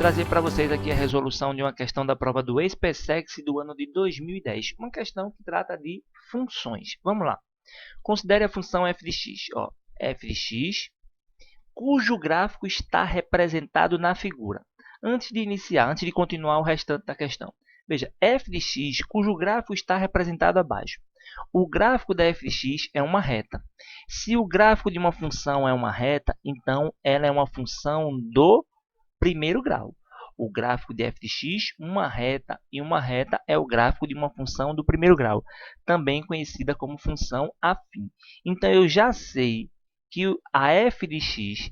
trazer para vocês aqui a resolução de uma questão da prova do SpaceX do ano de 2010. Uma questão que trata de funções. Vamos lá. Considere a função f de x. F de x, cujo gráfico está representado na figura. Antes de continuar o restante da questão. Veja, f de x, cujo gráfico está representado abaixo. O gráfico da f de x é uma reta. Se o gráfico de uma função é uma reta, então ela é uma função do primeiro grau. O gráfico de f de x, uma reta, e uma reta é o gráfico de uma função do primeiro grau, também conhecida como função afim. Então, eu já sei que a f de x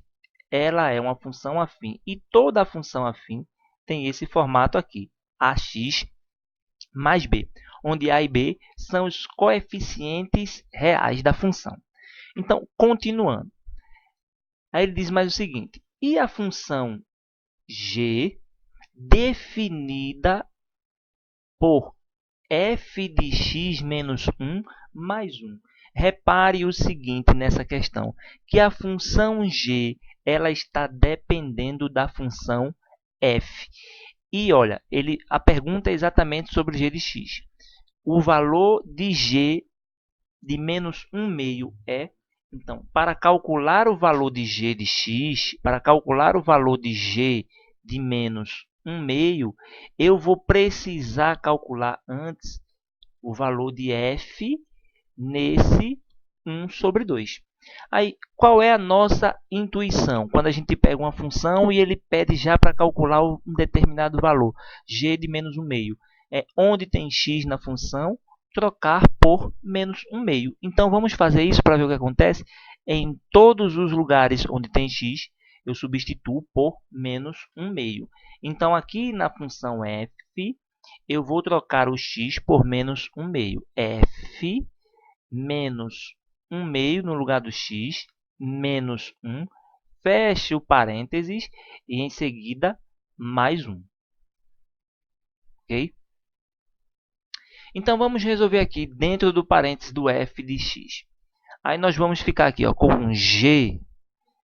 ela é uma função afim, e toda a função afim tem esse formato aqui, ax mais b, onde a e b são os coeficientes reais da função. Então, continuando. Aí ele diz mais o seguinte, e a função g definida por f de x menos 1 mais 1. Repare o seguinte nessa questão, que a função g ela está dependendo da função f. E olha, a pergunta é exatamente sobre g de x. O valor de g de menos 1 meio é... Então, para calcular o valor de g de x, para calcular o valor de g de menos 1 meio, eu vou precisar calcular antes o valor de f nesse 1 sobre 2. Aí, qual é a nossa intuição? Quando a gente pega uma função e ele pede já para calcular um determinado valor, g de menos 1 meio. Onde tem x na função, trocar por menos 1 meio. Então, vamos fazer isso para ver o que acontece. Em todos os lugares onde tem x, eu substituo por menos 1 meio. Então, aqui na função f, eu vou trocar o x por menos 1 meio. F menos 1 meio no lugar do x, menos 1, feche o parênteses e em seguida mais 1. Ok? Então, vamos resolver aqui dentro do parênteses do f de x. Aí nós vamos ficar aqui com um g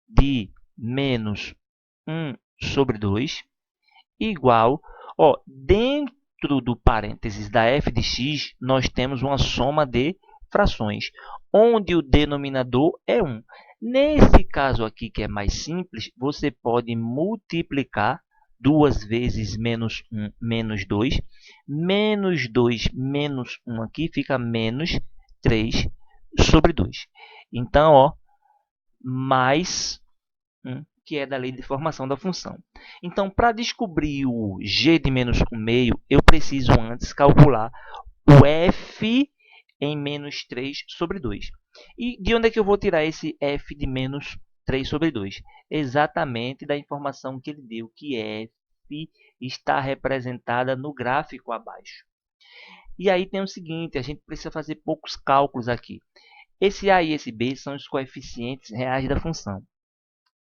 de menos 1 sobre 2 igual, dentro do parênteses da f de x, nós temos uma soma de frações, onde o denominador é 1. Nesse caso aqui, que é mais simples, você pode multiplicar 2 vezes menos 1, menos 2. Menos 2 menos 1 aqui fica menos 3 sobre 2. Então, mais 1, que é da lei de formação da função. Então, para descobrir o g de menos 1 meio, eu preciso antes calcular o f em menos 3 sobre 2. E de onde é que eu vou tirar esse f de menos 3 sobre 2? Exatamente da informação que ele deu, que f está representada no gráfico abaixo. E aí tem o seguinte, a gente precisa fazer poucos cálculos aqui. Esse a e esse b são os coeficientes reais da função.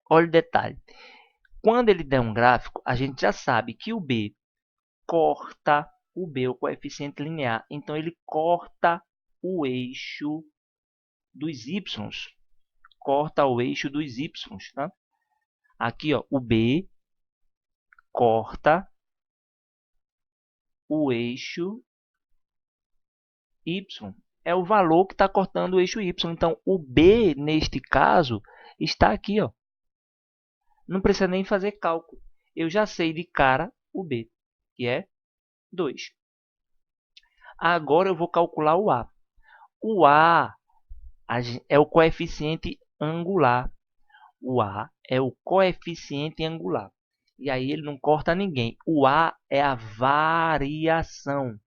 Olha o detalhe. Quando ele der um gráfico, a gente já sabe que o b corta o b, o coeficiente linear. Então, ele corta o eixo dos y. Corta o eixo dos y. Tá? Aqui, o b corta o eixo y. É o valor que está cortando o eixo y. Então, o b, neste caso, está aqui. Não precisa nem fazer cálculo. Eu já sei de cara o b, que é 2. Agora, eu vou calcular o a. O a é o coeficiente angular. O a é o coeficiente angular. E aí ele não corta ninguém. O a é a variação.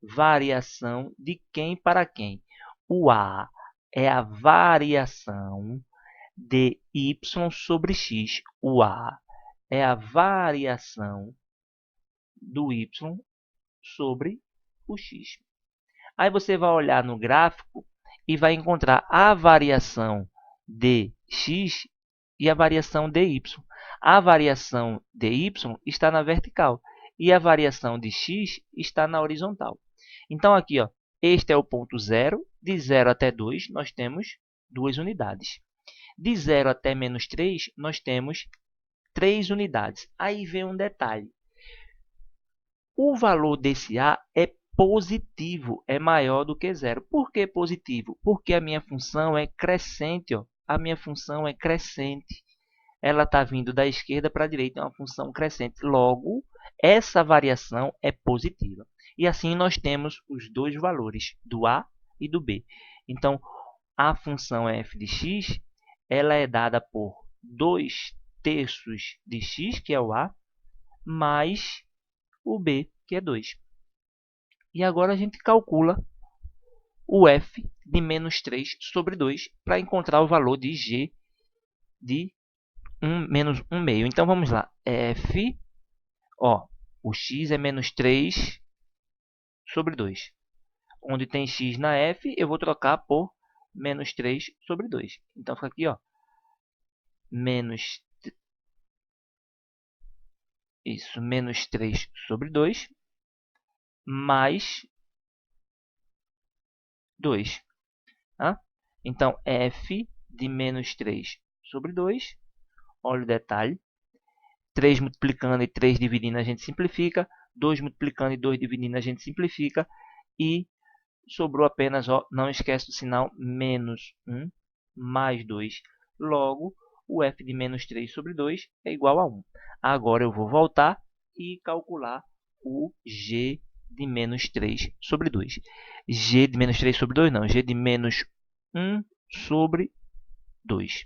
Variação de quem para quem? O a é a variação de y sobre x. O a é a variação do y sobre o x. Aí você vai olhar no gráfico e vai encontrar a variação de x e a variação de y. A variação de y está na vertical e a variação de x está na horizontal. Então, aqui, este é o ponto 0. De 0 até 2, nós temos 2 unidades. De 0 até menos 3, nós temos 3 unidades. Aí vem um detalhe. O valor desse A é positivo, é maior do que zero. Por que positivo? Porque a minha função é crescente. Ó. A minha função é crescente. Ela está vindo da esquerda para a direita, é uma função crescente. Logo, essa variação é positiva. E assim nós temos os dois valores, do A e do B. Então, a função f de x, ela é dada por 2/3 de x, que é o A, mais o B, que é 2. E agora a gente calcula o f de menos 3 sobre 2 para encontrar o valor de g de menos 1 meio. Então vamos lá. F, ó, o x é menos 3 sobre 2. Onde tem x na f, eu vou trocar por menos 3 sobre 2. Então fica aqui, ó, menos, menos 3 sobre 2 mais 2. Tá? Então, f de menos 3 sobre 2, olha o detalhe, 3 multiplicando e 3 dividindo a gente simplifica, 2 multiplicando e 2 dividindo a gente simplifica, e sobrou apenas, ó, não esquece do sinal menos 1 mais 2. Logo, o f de menos 3 sobre 2 é igual a 1. Agora eu vou voltar e calcular o g de menos 3 sobre 2. G de menos 3 sobre 2 não, g de menos 1 sobre 2.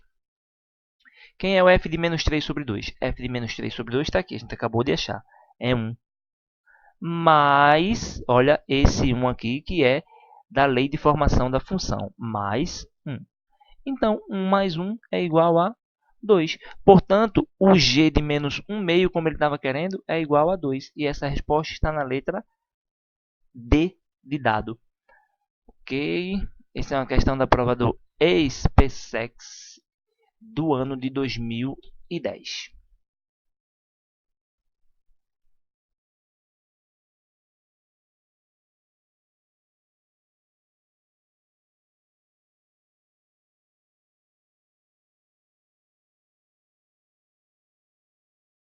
Quem é o f de menos 3 sobre 2? F de menos 3 sobre 2 está aqui, a gente acabou de achar. É 1. Mais, olha, esse 1 aqui que é da lei de formação da função, mais 1. Então, 1 mais 1 é igual a 2. Portanto, o g de menos 1 meio, como ele estava querendo, é igual a 2. E essa resposta está na letra D de dado. Ok? Essa é uma questão da prova do SpaceX do ano de 2010.